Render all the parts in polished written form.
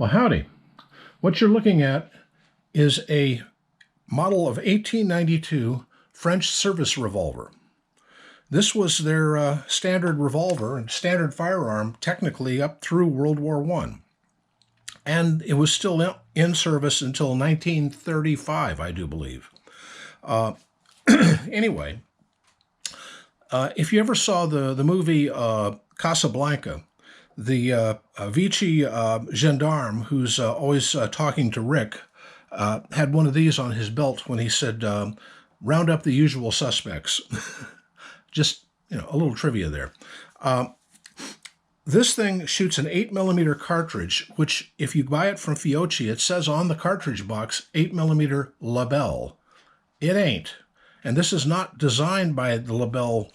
Well, howdy. What you're looking at is a model of 1892 French service revolver. This was their standard revolver and standard firearm technically up through World War I. And it was still in service until 1935, I do believe. Anyway, if you ever saw the movie Casablanca, the Vichy gendarme who's always talking to Rick had one of these on his belt when he said, round up the usual suspects. Just, a little trivia there. This thing shoots an 8mm cartridge, which if you buy it from Fiocchi, it says on the cartridge box, 8mm Labelle. It ain't. And this is not designed by the Labelle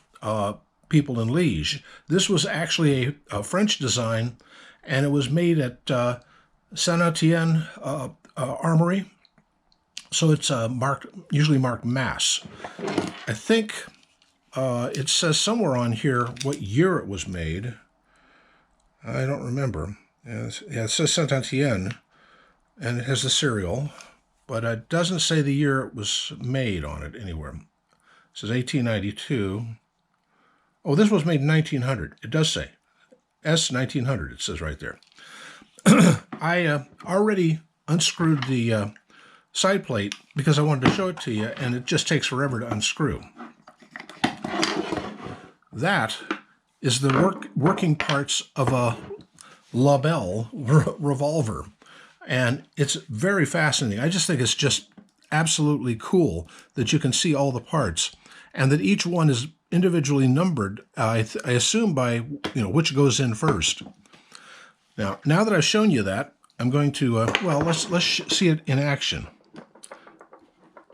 people in Liege. This was actually a French design, and it was made at Saint-Étienne Armory. So it's usually marked Mass. I think it says somewhere on here what year it was made. I don't remember. Yeah, it says Saint-Étienne, and it has the serial, but it doesn't say the year it was made on it anywhere. It says 1892. Oh, this was made in 1900. It does say S1900. It says right there. I already unscrewed the side plate because I wanted to show it to you, and it just takes forever to unscrew. That is the working parts of a Labelle revolver, and it's very fascinating. I just think it's just absolutely cool that you can see all the parts, and that each one is individually numbered, I assume by which goes in first. Now that I've shown you that, I'm going to let's see it in action.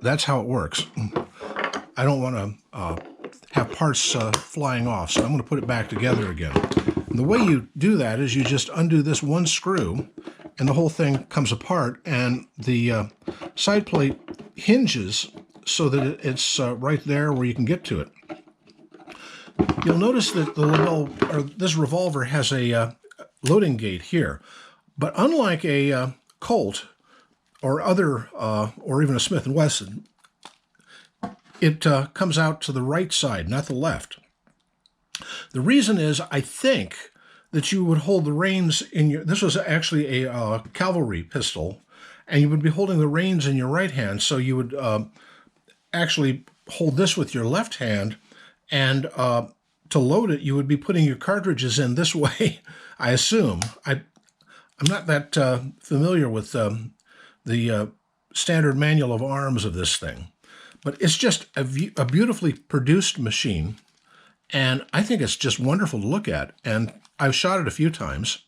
That's how it works. I don't want to have parts flying off, so I'm going to put it back together again. And the way you do that is you just undo this one screw, and the whole thing comes apart, and the side plate hinges so that it's right there where you can get to it. You'll notice that this revolver has a loading gate here, but unlike a Colt or even a Smith & Wesson, it comes out to the right side, not the left. The reason is, I think, that you would hold the reins in your... This was actually a cavalry pistol, and you would be holding the reins in your right hand, so you would actually hold this with your left hand, and to load it, you would be putting your cartridges in this way, I assume. I'm not that familiar with the standard manual of arms of this thing, but it's just a beautifully produced machine, and I think it's just wonderful to look at, and I've shot it a few times.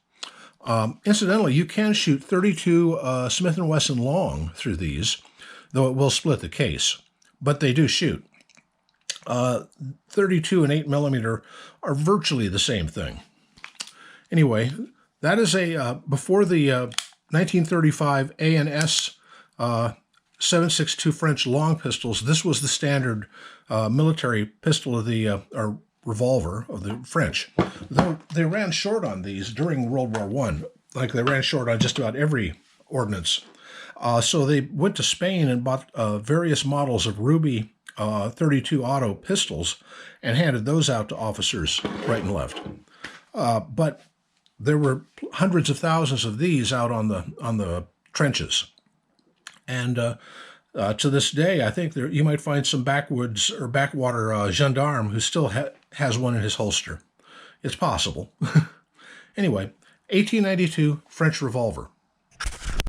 Incidentally, you can shoot 32 Smith & Wesson long through these, though it will split the case, but they do shoot. 32 and 8mm are virtually the same thing. Anyway, that is before the 1935 A&S 7.62 French long pistols. This was the standard military pistol of or revolver of the French. Though they ran short on these during World War I, like they ran short on just about every ordnance. So they went to Spain and bought various models of Ruby 32 auto pistols and handed those out to officers right and left. But there were hundreds of thousands of these out on the trenches. And to this day, I think you might find some backwoods or backwater gendarme who still has one in his holster. It's possible. Anyway, 1892 French revolver.